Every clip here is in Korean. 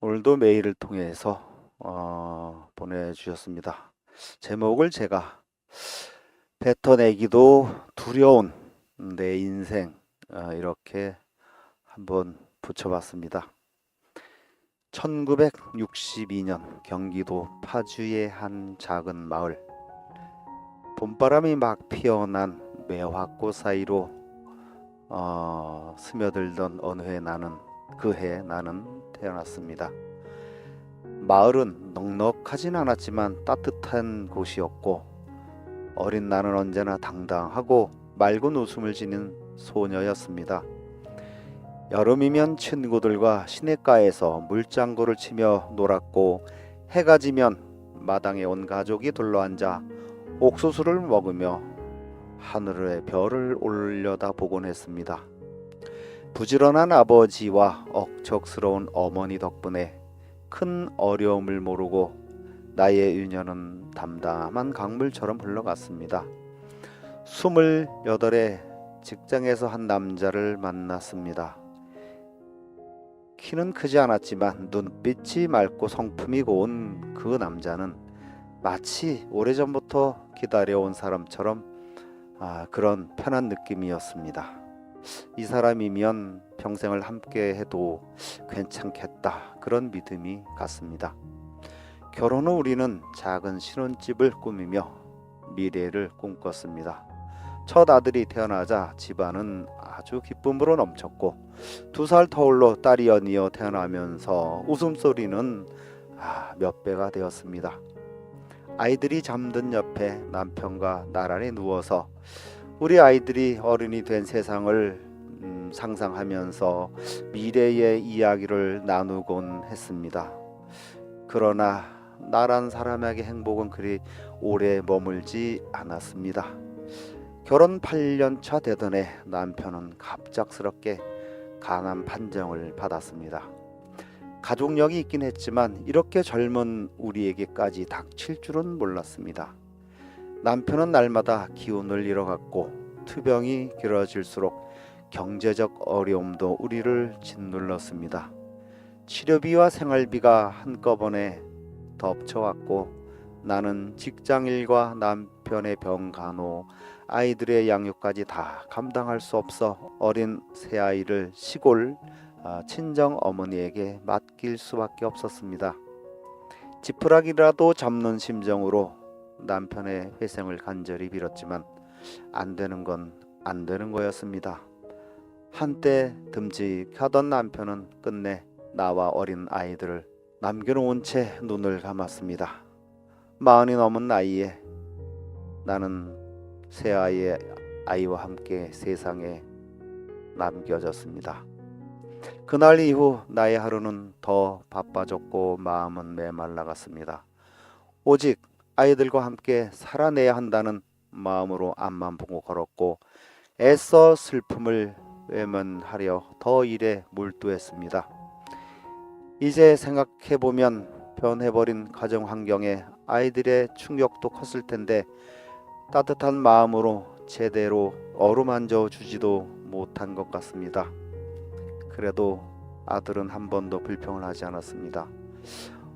오늘도 메일을 통해서 보내주셨습니다. 제목을 제가 뱉어내기도 두려운 내 인생 이렇게 한번 붙여봤습니다. 1962년 경기도 파주의 한 작은 마을. 봄바람이 막 피어난 매화꽃 사이로 스며들던 어느 해 나는 태어났습니다. 마을은 넉넉하진 않았지만 따뜻한 곳이었고 어린 나는 언제나 당당하고 맑은 웃음을 지닌 소녀였습니다. 여름이면 친구들과 시냇가에서 물장구를 치며 놀았고 해가 지면 마당에 온 가족이 둘러앉아 옥수수를 먹으며 하늘의 별을 올려다보곤 했습니다. 부지런한 아버지와 억척스러운 어머니 덕분에 큰 어려움을 모르고 나의 유년은 담담한 강물처럼 흘러갔습니다. 28에 직장에서 한 남자를 만났습니다. 키는 크지 않았지만 눈빛이 맑고 성품이 고운 그 남자는 마치 오래전부터 기다려온 사람처럼 그런 편한 느낌이었습니다. 이 사람이면 평생을 함께 해도 괜찮겠다, 그런 믿음이 갔습니다. 결혼 후 우리는 작은 신혼집을 꾸미며 미래를 꿈꿨습니다. 첫 아들이 태어나자 집안은 아주 기쁨으로 넘쳤고 2살 터울로 딸이 연이어 태어나면서 웃음소리는 몇 배가 되었습니다. 아이들이 잠든 옆에 남편과 나란히 누워서 우리 아이들이 어른이 된 세상을 상상하면서 미래의 이야기를 나누곤 했습니다. 그러나 나란 사람에게 행복은 그리 오래 머물지 않았습니다. 결혼 8년 차 되던 해 남편은 갑작스럽게 간암 판정을 받았습니다. 가족력이 있긴 했지만 이렇게 젊은 우리에게까지 닥칠 줄은 몰랐습니다. 남편은 날마다 기운을 잃어갔고 투병이 길어질수록 경제적 어려움도 우리를 짓눌렀습니다. 치료비와 생활비가 한꺼번에 덮쳐왔고 나는 직장일과 남편의 병 간호, 아이들의 양육까지 다 감당할 수 없어 어린 새아이를 시골 친정 어머니에게 맡길 수밖에 없었습니다. 지푸라기라도 잡는 심정으로 남편의 회생을 간절히 빌었지만 안 되는 건 안 되는 거였습니다. 한때 듬직하던 남편은 끝내 나와 어린 아이들을 남겨놓은 채 눈을 감았습니다. 40이 넘은 나이에 나는 새 아이와 함께 세상에 남겨졌습니다. 그날 이후 나의 하루는 더 바빠졌고 마음은 메말라갔습니다. 오직 아이들과 함께 살아내야 한다는 마음으로 앞만 보고 걸었고 애써 슬픔을 외면하려 더 일에 몰두했습니다. 이제 생각해보면 변해버린 가정 환경에 아이들의 충격도 컸을 텐데 따뜻한 마음으로 제대로 어루만져 주지도 못한 것 같습니다. 그래도 아들은 한 번도 불평을 하지 않았습니다.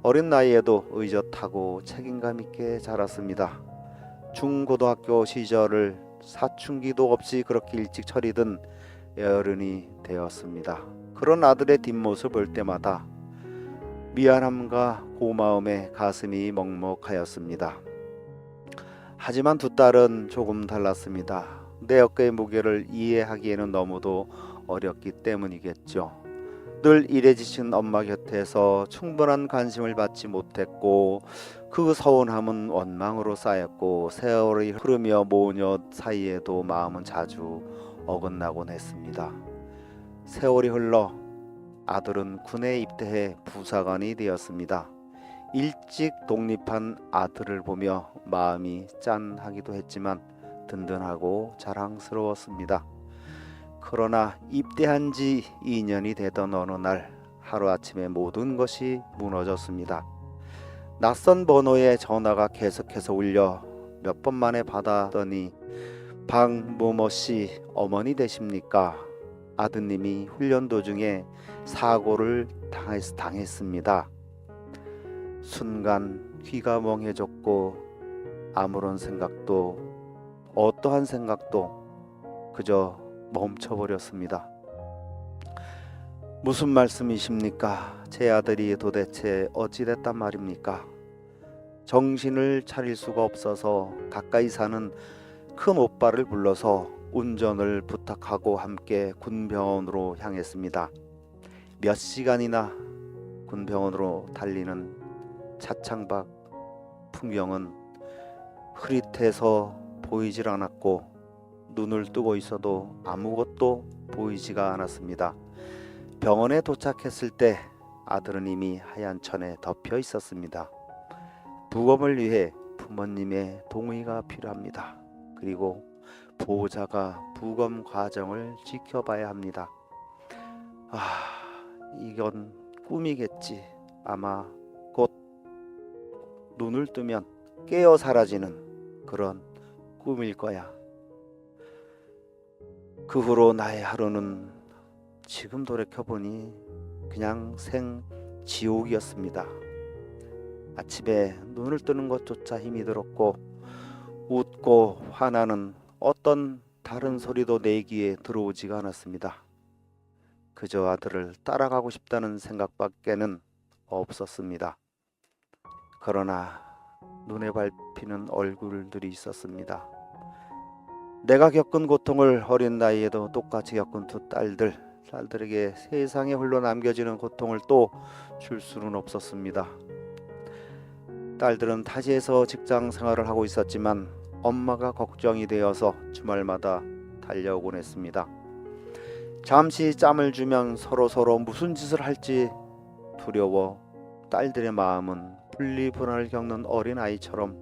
어린 나이에도 의젓하고 책임감 있게 자랐습니다. 중고등학교 시절을 사춘기도 없이 그렇게 일찍 처리든 어른이 되었습니다. 그런 아들의 뒷모습을 볼 때마다 미안함과 고마움에 가슴이 먹먹하였습니다. 하지만 두 딸은 조금 달랐습니다. 내 어깨의 무게를 이해하기에는 너무도 어렸기 때문이겠죠. 늘 일에 지친 엄마 곁에서 충분한 관심을 받지 못했고 그 서운함은 원망으로 쌓였고 세월이 흐르며 모녀 사이에도 마음은 자주 어긋나곤 했습니다. 세월이 흘러 아들은 군에 입대해 부사관이 되었습니다. 일찍 독립한 아들을 보며 마음이 짠하기도 했지만 든든하고 자랑스러웠습니다. 그러나 입대한 지 2년이 되던 어느 날 하루아침에 모든 것이 무너졌습니다. 낯선 번호에 전화가 계속해서 울려 몇 번 만에 받았더니 박모모씨 어머니 되십니까? 아드님이 훈련 도중에 사고를 당했습니다. 순간 귀가 멍해졌고 아무런 생각도 어떠한 생각도 그저 멈춰버렸습니다. 무슨 말씀이십니까? 제 아들이 도대체 어찌됐단 말입니까? 정신을 차릴 수가 없어서 가까이 사는 큰 오빠를 불러서 운전을 부탁하고 함께 군병원으로 향했습니다. 몇 시간이나 군병원으로 달리는 차창밖 풍경은 흐릿해서 보이질 않았고 눈을 뜨고 있어도 아무것도 보이지가 않았습니다. 병원에 도착했을 때 아들은 이미 하얀 천에 덮여 있었습니다. 부검을 위해 부모님의 동의가 필요합니다. 그리고 보호자가 부검 과정을 지켜봐야 합니다. 이건 꿈이겠지. 아마 곧 눈을 뜨면 깨어 사라지는 그런 꿈일 거야. 그 후로 나의 하루는 지금 돌이켜보니 그냥 생지옥이었습니다. 아침에 눈을 뜨는 것조차 힘이 들었고 웃고 화나는 어떤 다른 소리도 내 귀에 들어오지가 않았습니다. 그저 아들을 따라가고 싶다는 생각밖에는 없었습니다. 그러나 눈에 밟히는 얼굴들이 있었습니다. 내가 겪은 고통을 어린 나이에도 똑같이 겪은 두 딸들에게 세상에 홀로 남겨지는 고통을 또 줄 수는 없었습니다. 딸들은 타지에서 직장 생활을 하고 있었지만 엄마가 걱정이 되어서 주말마다 달려오곤 했습니다. 잠시 짬을 주면 서로 무슨 짓을 할지 두려워 딸들의 마음은 분리불안을 겪는 어린아이처럼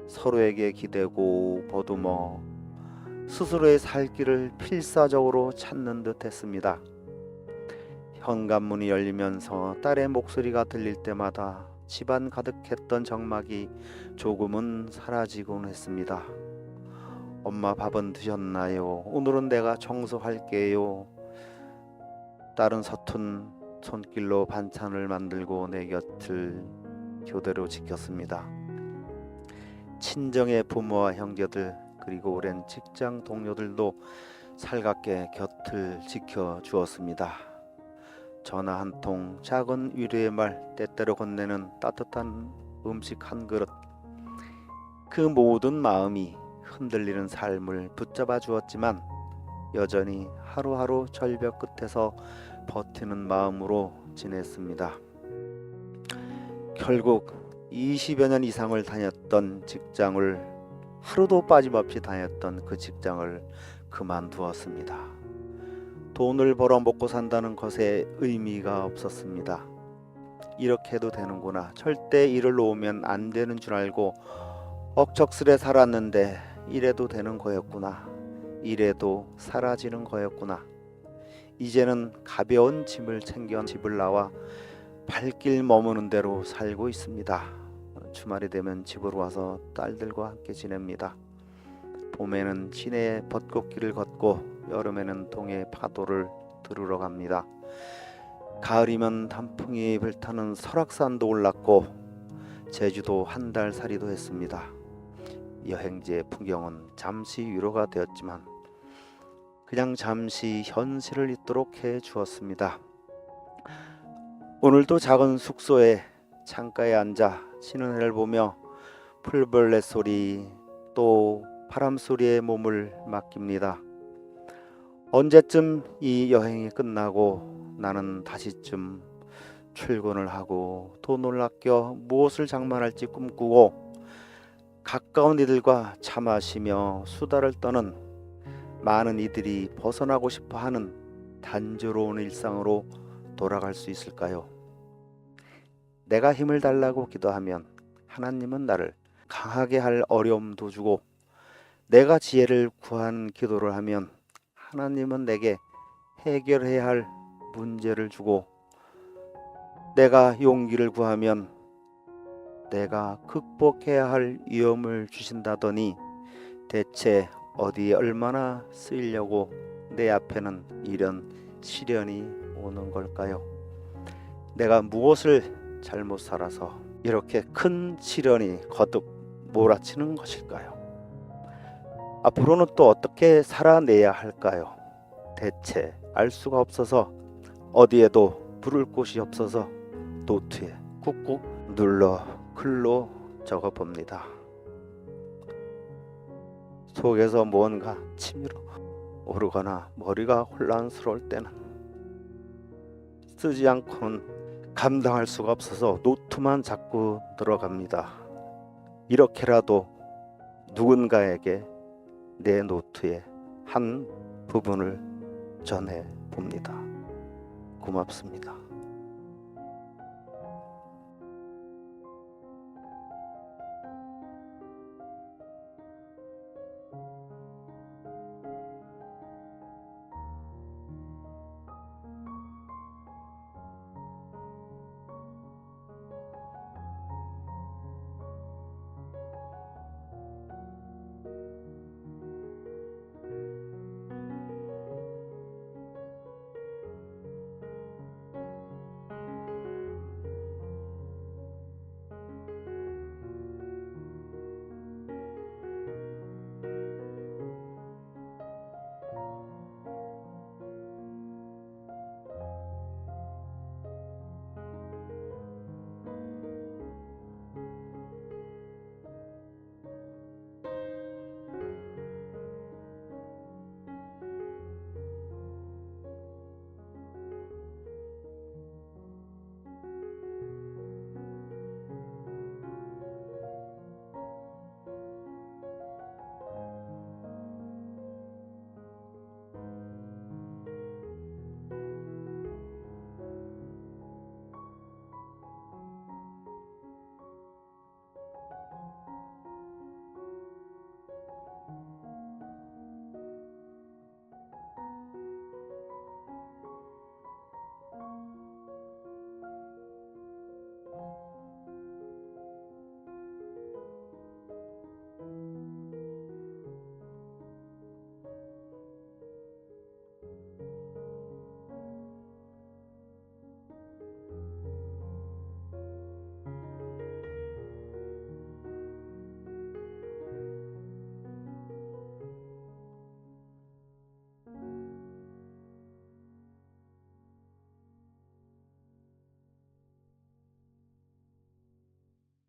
서로에게 기대고 보듬어 스스로의 살 길을 필사적으로 찾는 듯 했습니다. 현관문이 열리면서 딸의 목소리가 들릴 때마다 집안 가득했던 적막이 조금은 사라지곤 했습니다. 엄마 밥은 드셨나요? 오늘은 내가 청소할게요. 딸은 서툰 손길로 반찬을 만들고 내 곁을 교대로 지켰습니다. 친정의 부모와 형제들 그리고 오랜 직장 동료들도 살갑게 곁을 지켜주었습니다. 전화 한 통, 작은 위로의 말, 때때로 건네는 따뜻한 음식 한 그릇, 그 모든 마음이 흔들리는 삶을 붙잡아 주었지만 여전히 하루하루 절벽 끝에서 버티는 마음으로 지냈습니다. 결국 20여 년 이상을 다녔던 직장을 하루도 빠짐없이 다녔던 그 직장을 그만두었습니다. 돈을 벌어 먹고 산다는 것에 의미가 없었습니다. 이렇게 해도 되는구나. 절대 일을 놓으면 안 되는 줄 알고 억척스레 살았는데 이래도 되는 거였구나. 이래도 사라지는 거였구나. 이제는 가벼운 짐을 챙겨 집을 나와 발길 머무는 대로 살고 있습니다. 주말이 되면 집으로 와서 딸들과 함께 지냅니다. 봄에는 시내의 벚꽃길을 걷고 여름에는 동해 파도를 들으러 갑니다. 가을이면 단풍이 불타는 설악산도 올랐고 제주도 한 달 살이도 했습니다. 여행지의 풍경은 잠시 위로가 되었지만 그냥 잠시 현실을 잊도록 해주었습니다. 오늘도 작은 숙소의 창가에 앉아 치는 해를 보며 풀벌레 소리 또 바람 소리에 몸을 맡깁니다. 언제쯤 이 여행이 끝나고 나는 다시쯤 출근을 하고 돈을 아껴 무엇을 장만할지 꿈꾸고 가까운 이들과 차 마시며 수다를 떠는 많은 이들이 벗어나고 싶어하는 단조로운 일상으로 돌아갈 수 있을까요? 내가 힘을 달라고 기도하면 하나님은 나를 강하게 할 어려움도 주고 내가 지혜를 구한 기도를 하면 하나님은 내게 해결해야 할 문제를 주고 내가 용기를 구하면 내가 극복해야 할 위험을 주신다더니 대체 어디에 얼마나 쓰이려고 내 앞에는 이런 시련이 오는 걸까요? 내가 무엇을 잘못 살아서 이렇게 큰 시련이 거듭 몰아치는 것일까요? 앞으로는 또 어떻게 살아내야 할까요? 대체 알 수가 없어서 어디에도 부를 곳이 없어서 노트에 꾹꾹 눌러 글로 적어 봅니다. 속에서 무언가 치밀어 오르거나 머리가 혼란스러울 때는 쓰지 않고는 감당할 수가 없어서 노트만 자꾸 들어갑니다. 이렇게라도 누군가에게 내 노트의 한 부분을 전해 봅니다. 고맙습니다.